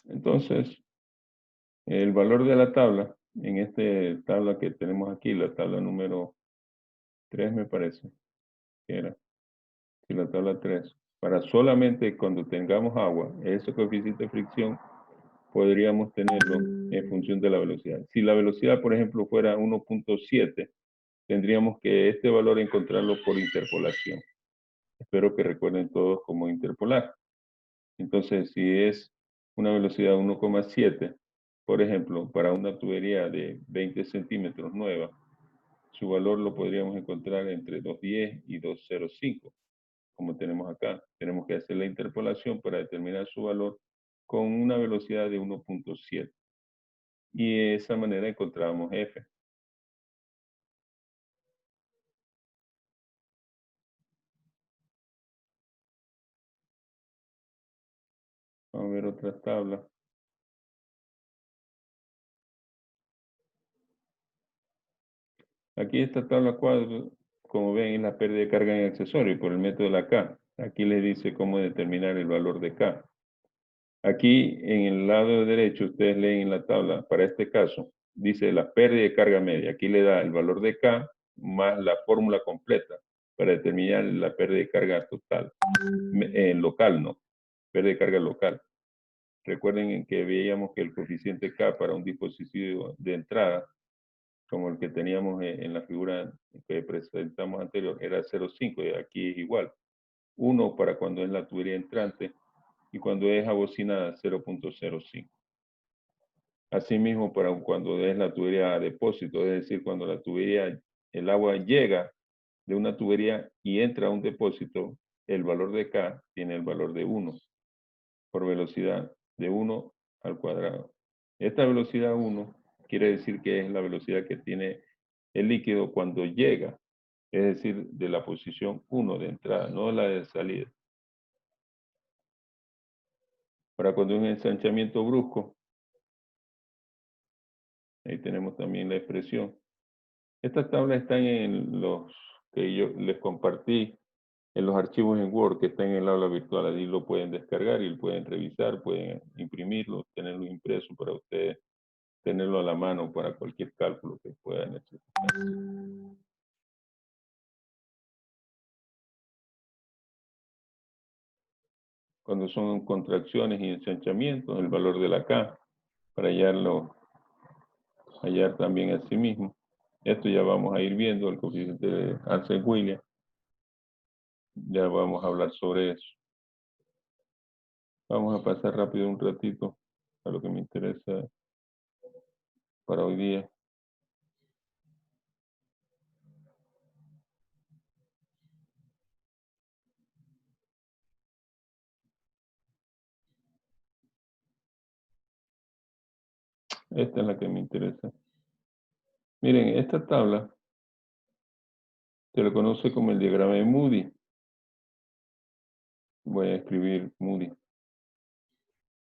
Entonces, el valor de la tabla, en esta tabla que tenemos aquí, la tabla número 3 me parece, que era, sí, la tabla 3, para solamente cuando tengamos agua, ese coeficiente de fricción, podríamos tenerlo en función de la velocidad. Si la velocidad, por ejemplo, fuera 1.7, tendríamos que este valor encontrarlo por interpolación. Espero que recuerden todos cómo interpolar. Entonces, si es una velocidad de 1,7, por ejemplo, para una tubería de 20 centímetros nueva, su valor lo podríamos encontrar entre 2.10 y 2.05, como tenemos acá. Tenemos que hacer la interpolación para determinar su valor con una velocidad de 1.7. Y de esa manera encontramos F. Vamos a ver otra tabla. Aquí esta tabla 4, como ven, es la pérdida de carga en accesorio por el método de la K. Aquí les dice cómo determinar el valor de K. Aquí en el lado derecho, ustedes leen en la tabla, para este caso, dice la pérdida de carga media. Aquí le da el valor de K más la fórmula completa para determinar la pérdida de carga total. Local, no. Pérdida de carga local. Recuerden que veíamos que el coeficiente K para un dispositivo de entrada, como el que teníamos en la figura que presentamos anterior, era 0,5 y aquí es igual. 1 para cuando es la tubería entrante y cuando es abocinada 0.05. Asimismo, para cuando es la tubería a depósito, es decir, cuando la tubería, el agua llega de una tubería y entra a un depósito, el valor de K tiene el valor de 1 por velocidad de 1 al cuadrado. Esta velocidad 1 quiere decir que es la velocidad que tiene el líquido cuando llega, es decir, de la posición 1 de entrada, no la de salida. Para cuando es un ensanchamiento brusco, ahí tenemos también la expresión. Estas tablas están en los que yo les compartí, en los archivos en Word que están en el aula virtual. Allí lo pueden descargar y lo pueden revisar, pueden imprimirlo, tenerlo impreso para ustedes tenerlo a la mano para cualquier cálculo que pueda necesitar. Cuando son contracciones y ensanchamientos, el valor de la K, para hallar también a sí mismo. Esto ya vamos a ir viendo, el coeficiente de Arce-Williams. Ya vamos a hablar sobre eso. Vamos a pasar rápido un ratito a lo que me interesa para hoy día. Esta es la que me interesa. Miren, esta tabla se le conoce como el diagrama de Moody. Voy a escribir Moody.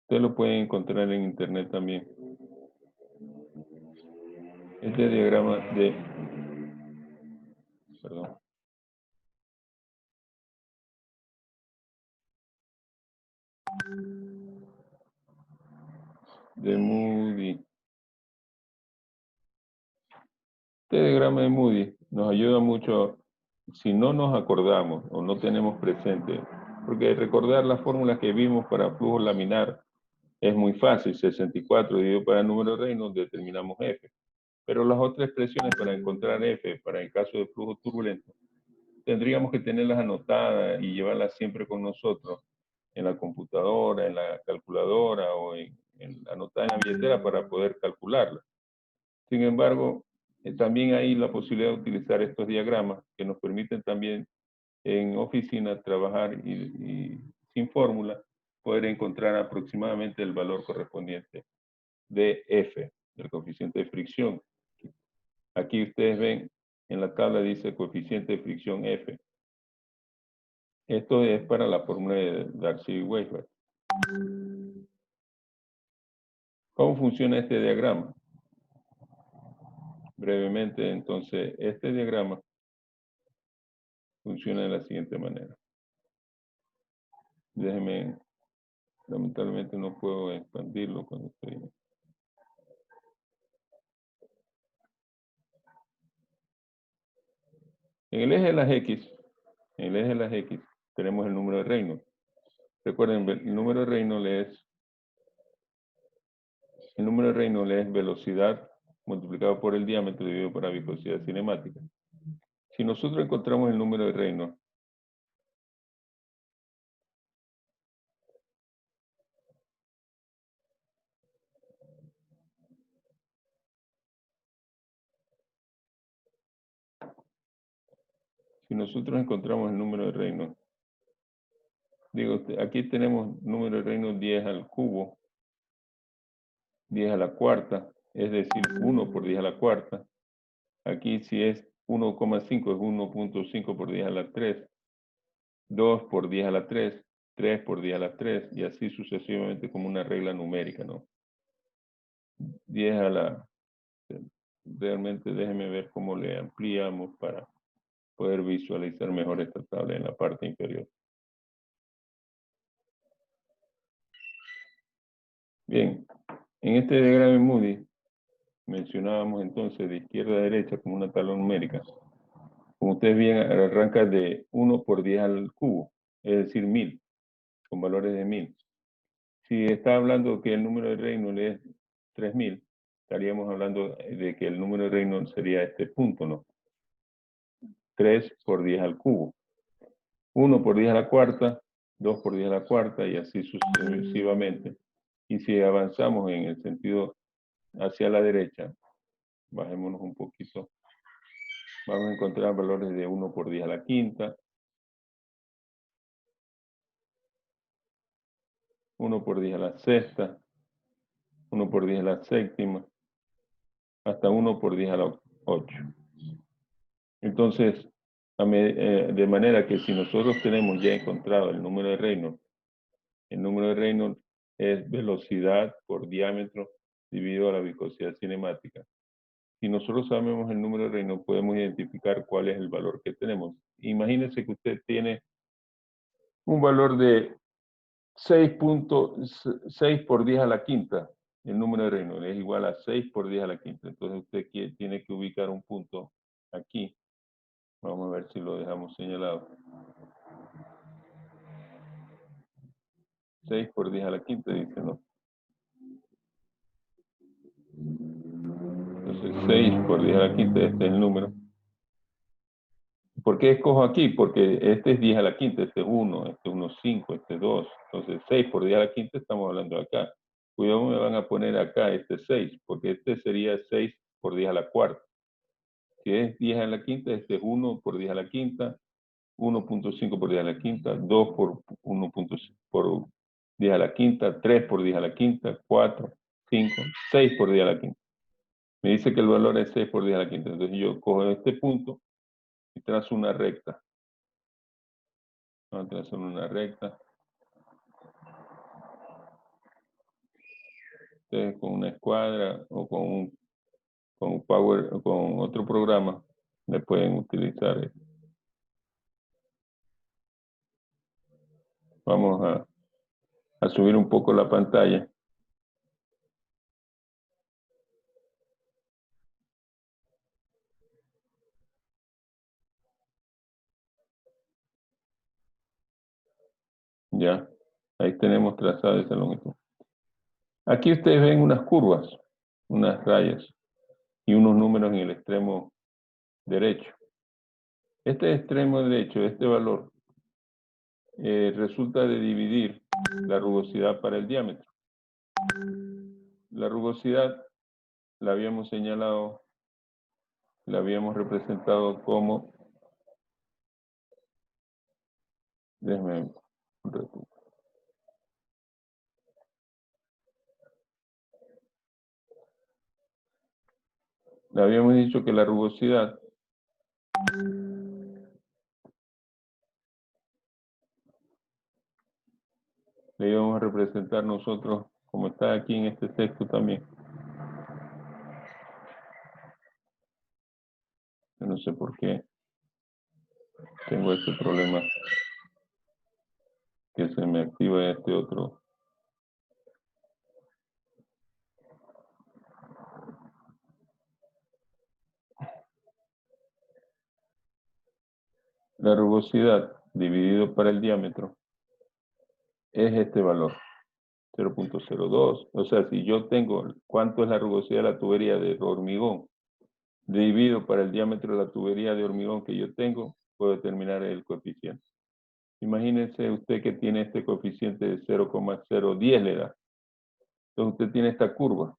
Ustedes lo pueden encontrar en internet también. Este diagrama de Moody. Este diagrama de Moody nos ayuda mucho si no nos acordamos o no tenemos presente, porque recordar las fórmulas que vimos para flujo laminar es muy fácil. 64 dividido para el número de Reynolds, determinamos F. Pero las otras expresiones para encontrar F, para el caso de flujo turbulento, tendríamos que tenerlas anotadas y llevarlas siempre con nosotros en la computadora, en la calculadora o anotada en la billetera para poder calcularlas. Sin embargo, también hay la posibilidad de utilizar estos diagramas que nos permiten también en oficina trabajar y sin fórmula poder encontrar aproximadamente el valor correspondiente de F, del coeficiente de fricción. Aquí ustedes ven, en la tabla dice coeficiente de fricción F. Esto es para la fórmula de Darcy-Weisbach. ¿Cómo funciona este diagrama? Brevemente, entonces, este diagrama funciona de la siguiente manera. Déjenme, lamentablemente no puedo expandirlo cuando estoy. En el eje de las X, tenemos el número de Reynolds. Recuerden, el número de Reynolds es velocidad multiplicado por el diámetro dividido por la viscosidad cinemática. Si nosotros encontramos el número de Reynolds, digo, aquí tenemos número de Reynolds 10 al cubo, 10 a la cuarta, es decir, 1 por 10 a la cuarta. Aquí si es 1,5 es 1.5 por 10 a la 3, 2 por 10 a la 3, 3 por 10 a la 3, y así sucesivamente como una regla numérica, ¿no? 10 a la... Realmente déjenme ver cómo le ampliamos para poder visualizar mejor esta tabla en la parte inferior. Bien, en este diagrama de Moody mencionábamos entonces de izquierda a derecha como una tabla numérica. Como ustedes ven, arranca de 1 por 10 al cubo, es decir, 1000, con valores de 1000. Si está hablando que el número de Reynolds es 3000, estaríamos hablando de que el número de Reynolds sería este punto, ¿no? 3 por 10 al cubo. 1 por 10 a la cuarta, 2 por 10 a la cuarta y así sucesivamente. Y si avanzamos en el sentido hacia la derecha, bajémonos un poquito, vamos a encontrar valores de 1 por 10 a la quinta, 1 por 10 a la sexta, 1 por 10 a la séptima, hasta 1 por 10 a la 8. Entonces, de manera que si nosotros tenemos ya encontrado el número de Reynolds es velocidad por diámetro dividido a la viscosidad cinemática. Si nosotros sabemos el número de Reynolds, podemos identificar cuál es el valor que tenemos. Imagínense que usted tiene un valor de 6 por 10 a la quinta. el número de Reynolds es igual a 6 por 10 a la quinta. Entonces usted tiene que ubicar un punto aquí. Vamos a ver si lo dejamos señalado. 6 por 10 a la quinta, dice, ¿no? Entonces 6 por 10 a la quinta, este es el número. ¿Por qué escojo aquí? Porque este es 10 a la quinta, este es 1, este es 1,5, este es 2. Entonces 6 por 10 a la quinta estamos hablando de acá. Cuidado, me van a poner acá este 6, porque este sería 6 por 10 a la cuarta. Si es 10 a la quinta, este es 1 por 10 a la quinta, 1.5 por 10 a la quinta, 2 por 1.5 por 10 a la quinta, 3 por 10 a la quinta, 4, 5, 6 por 10 a la quinta. Me dice que el valor es 6 por 10 a la quinta. Entonces yo cojo este punto y trazo una recta. Vamos a trazar una recta. Ustedes con una escuadra o con Power o con otro programa le pueden utilizar. Vamos a subir un poco la pantalla. Ya, ahí tenemos trazado esa longitud. Aquí ustedes ven unas curvas, unas rayas y unos números en el extremo derecho. Este extremo derecho, este valor, resulta de dividir la rugosidad para el diámetro. La rugosidad la habíamos señalado, la habíamos representado como, déjenme un ratito. Le habíamos dicho que la rugosidad le íbamos a representar nosotros, como está aquí en este texto también. Yo no sé por qué tengo este problema, que se me activa este otro. La rugosidad dividido para el diámetro es este valor, 0.02. O sea, si yo tengo cuánto es la rugosidad de la tubería de hormigón, dividido para el diámetro de la tubería de hormigón que yo tengo, puedo determinar el coeficiente. Imagínense usted que tiene este coeficiente de 0,010 le da. Entonces usted tiene esta curva.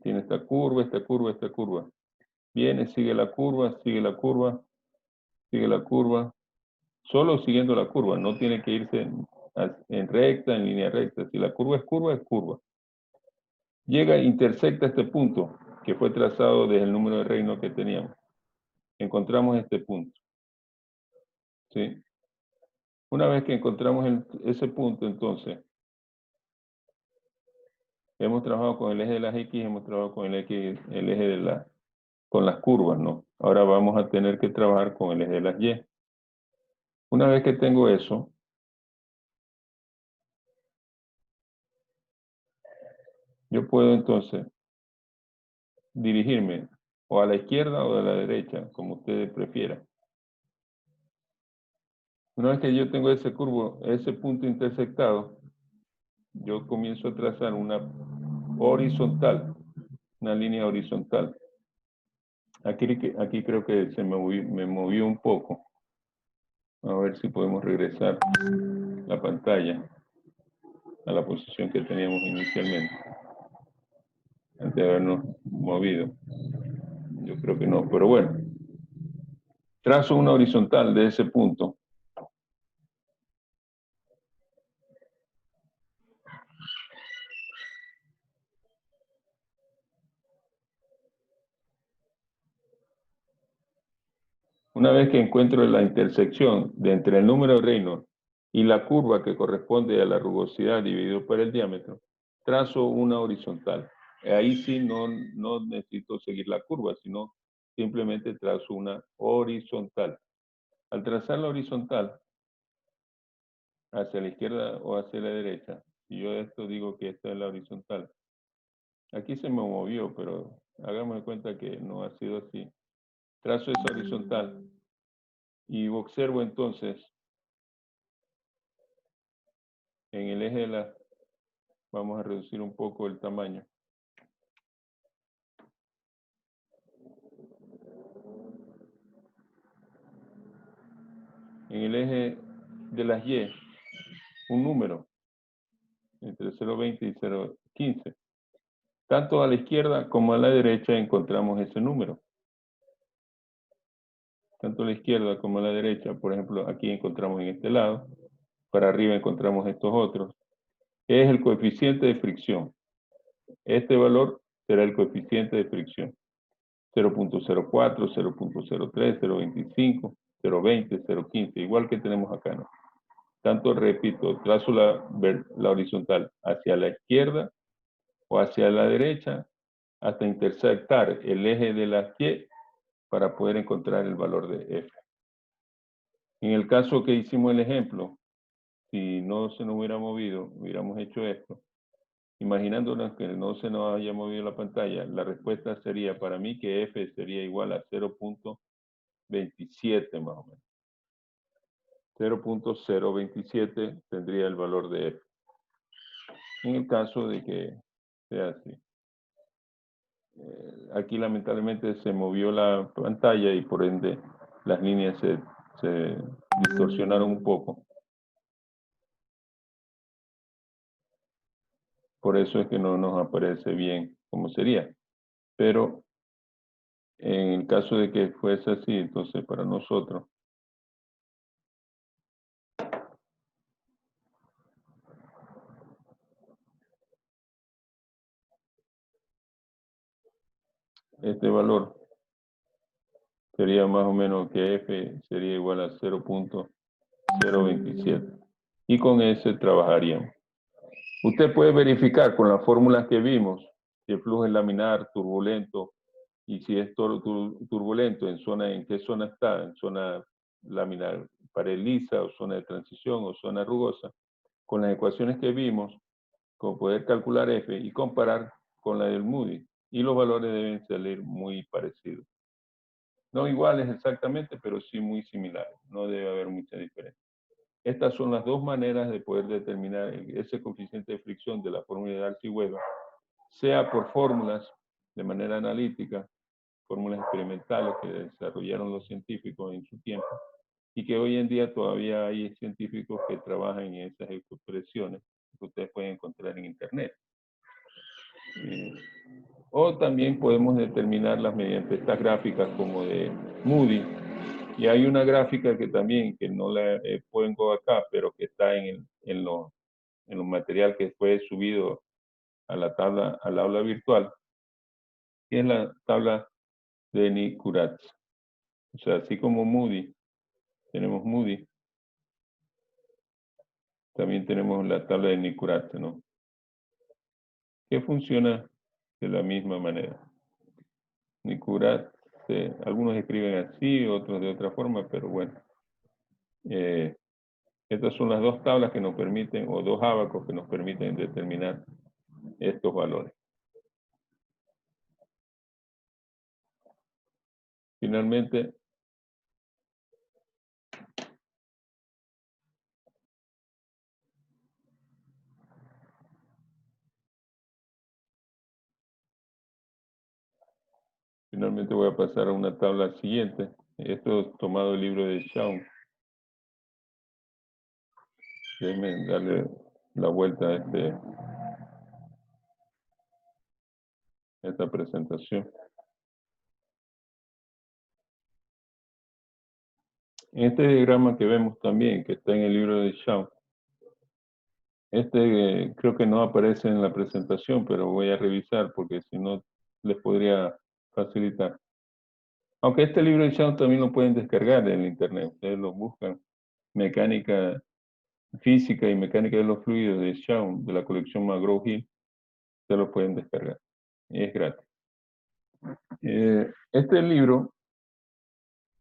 Tiene esta curva, esta curva, esta curva. Viene, sigue la curva, sigue la curva, sigue la curva. Solo siguiendo la curva, no tiene que irse en recta, en línea recta. Si la curva es curva, es curva. Llega, intersecta este punto que fue trazado desde el número de Reynolds que teníamos. Encontramos este punto. ¿Sí? Una vez que encontramos ese punto, entonces, hemos trabajado con el eje de las X, hemos trabajado con el eje con las curvas, ¿no? Ahora vamos a tener que trabajar con el eje de las Y. Una vez que tengo eso, yo puedo entonces dirigirme o a la izquierda o a la derecha, como ustedes prefieran. Una vez que yo tengo ese punto intersectado, yo comienzo a trazar una horizontal, una línea horizontal. Aquí creo que me movió un poco. A ver si podemos regresar la pantalla a la posición que teníamos inicialmente, antes de habernos movido. Yo creo que no, pero bueno. Trazo una horizontal de ese punto. Una vez que encuentro la intersección de entre el número de Reynolds y la curva que corresponde a la rugosidad dividido por el diámetro, trazo una horizontal. Ahí sí no necesito seguir la curva, sino simplemente trazo una horizontal. Al trazar la horizontal hacia la izquierda o hacia la derecha, Y yo esto digo que esta es la horizontal. Aquí se me movió, pero hagamos de cuenta que no ha sido así. Trazo esa horizontal y observo entonces en el eje de la, vamos a reducir un poco el tamaño. En el eje de las Y, un número entre 0,20 y 0,15. Tanto a la izquierda como a la derecha encontramos ese número. Tanto a la izquierda como a la derecha, por ejemplo, aquí encontramos en este lado, para arriba encontramos estos otros. Es el coeficiente de fricción. Este valor será el coeficiente de fricción. 0.04, 0.03, 0.25, 0.20, 0.15, igual que tenemos acá, ¿no? Tanto, repito, trazo la horizontal hacia la izquierda o hacia la derecha hasta intersectar el eje de la Y para poder encontrar el valor de F. En el caso que hicimos el ejemplo, si no se nos hubiera movido, hubiéramos hecho esto, imaginándonos que no se nos haya movido la pantalla, la respuesta sería para mí que F sería igual a 0.27 más o menos. 0.027 tendría el valor de F. En el caso de que sea así. Aquí lamentablemente se movió la pantalla y por ende las líneas se distorsionaron un poco. Por eso es que no nos aparece bien como sería. Pero en el caso de que fuese así, entonces para nosotros, este valor sería más o menos que F sería igual a 0.027. Y con ese trabajaríamos. Usted puede verificar con las fórmulas que vimos si el flujo es laminar, turbulento, y si es turbulento, en qué zona está, en zona laminar pared lisa, o zona de transición, o zona rugosa, con las ecuaciones que vimos, con poder calcular F y comparar con la del Moody. Y los valores deben salir muy parecidos. No iguales exactamente, pero sí muy similares. No debe haber mucha diferencia. Estas son las dos maneras de poder determinar ese coeficiente de fricción de la fórmula de Darcy-Weber, sea por fórmulas de manera analítica, fórmulas experimentales que desarrollaron los científicos en su tiempo, y que hoy en día todavía hay científicos que trabajan en esas expresiones que ustedes pueden encontrar en Internet. O también podemos determinarlas mediante estas gráficas como de Moody. Y hay una gráfica que también, que no la pongo acá, pero que está en los material que fue subido a la tabla, al aula virtual, que es la tabla de Nikuratz. O sea, así como Moody, tenemos Moody, también tenemos la tabla de Nikuratz, ¿no? Que funciona de la misma manera. Nikuratz, algunos escriben así, otros de otra forma, pero bueno. Estas son las dos tablas que nos permiten, o dos ábacos que nos permiten determinar estos valores. Finalmente, voy a pasar a una tabla siguiente. Esto es tomado del libro de Shawn. Déjenme darle la vuelta a esta presentación. En este diagrama que vemos también, que está en el libro de Shawn, creo que no aparece en la presentación, pero voy a revisar porque si no les podría facilitar. Aunque este libro de Shawn también lo pueden descargar en internet. Ustedes lo buscan, Mecánica Física y Mecánica de los Fluidos de Shawn, de la colección McGraw-Hill. Ustedes lo pueden descargar. Es gratis. Este libro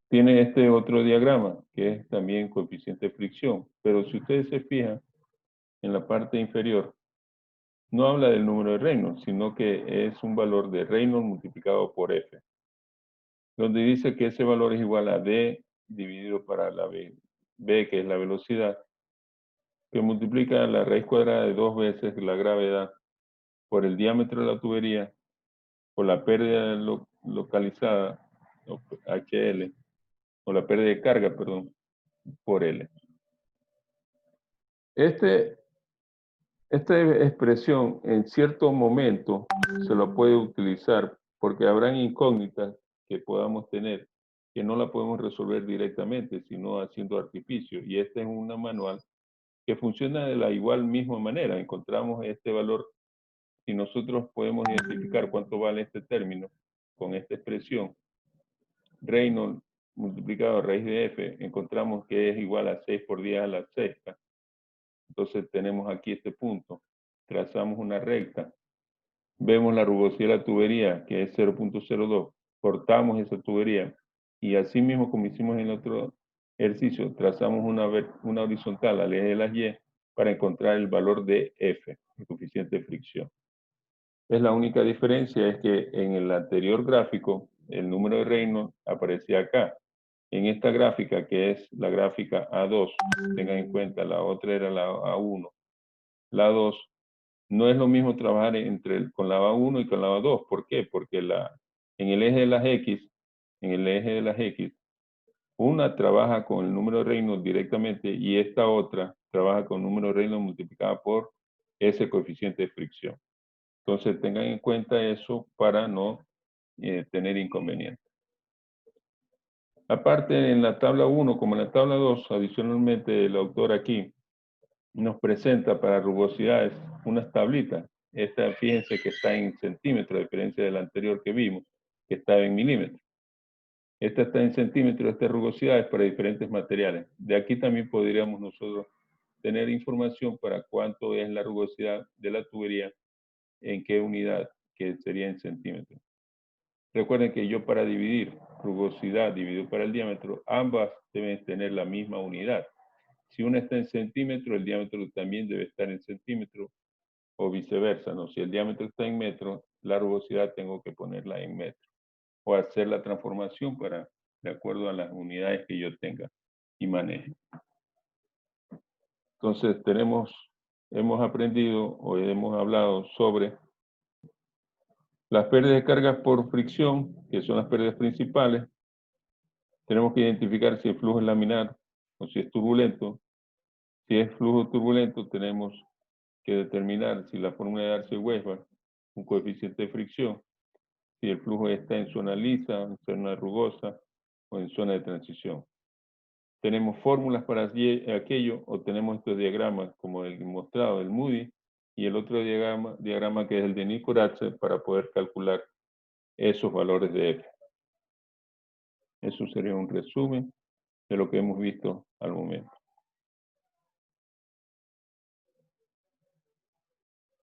tiene este otro diagrama, que es también coeficiente de fricción. Pero si ustedes se fijan, en la parte inferior, no habla del número de Reynolds, sino que es un valor de Reynolds multiplicado por F, donde dice que ese valor es igual a D dividido para la B, que es la velocidad, que multiplica la raíz cuadrada de 2 veces la gravedad por el diámetro de la tubería, por la pérdida localizada, HL, o la pérdida de carga, perdón, por L. Esta expresión en cierto momento se la puede utilizar porque habrán incógnitas que podamos tener que no la podemos resolver directamente, sino haciendo artificio. Y este es una manual que funciona de la igual misma manera. Encontramos este valor, si nosotros podemos identificar cuánto vale este término con esta expresión, Reynolds multiplicado raíz de F, encontramos que es igual a 6 por 10 a la sexta. Entonces tenemos aquí este punto. Trazamos una recta. Vemos la rugosidad de la tubería, que es 0.02. Cortamos esa tubería. Y así mismo, como hicimos en el otro ejercicio, trazamos una horizontal al eje de las Y para encontrar el valor de F, el coeficiente de fricción. Es la única diferencia es que en el anterior gráfico, el número de Reynolds aparecía acá. En esta gráfica, que es la gráfica A2, tengan en cuenta, la otra era la A1. La A2, no es lo mismo trabajar con la A1 y con la A2. ¿Por qué? Porque en el eje de las X, una trabaja con el número de Reynolds directamente y esta otra trabaja con el número de Reynolds multiplicada por ese coeficiente de fricción. Entonces tengan en cuenta eso para no tener inconvenientes. Aparte, en la tabla 1, como en la tabla 2, adicionalmente el autor aquí nos presenta para rugosidades unas tablitas. Esta, fíjense que está en centímetros, a diferencia de la anterior que vimos, que estaba en milímetros. Esta está en centímetros, esta rugosidades para diferentes materiales. De aquí también podríamos nosotros tener información para cuánto es la rugosidad de la tubería, en qué unidad, que sería en centímetros. Recuerden que yo para dividir rugosidad dividido para el diámetro, ambas deben tener la misma unidad. Si una está en centímetro, el diámetro también debe estar en centímetro o viceversa, ¿no? Si el diámetro está en metro, la rugosidad tengo que ponerla en metro o hacer la transformación de acuerdo a las unidades que yo tenga y maneje. Entonces hemos aprendido o hemos hablado sobre las pérdidas de cargas por fricción, que son las pérdidas principales. Tenemos que identificar si el flujo es laminar o si es turbulento. Si es flujo turbulento, tenemos que determinar si la fórmula de Darcy-Weisbach, un coeficiente de fricción, si el flujo está en zona lisa, en zona rugosa o en zona de transición. Tenemos fórmulas para aquello o tenemos estos diagramas como el mostrado del Moody y el otro diagrama que es el de Nicoratse para poder calcular esos valores de F. Eso sería un resumen de lo que hemos visto al momento.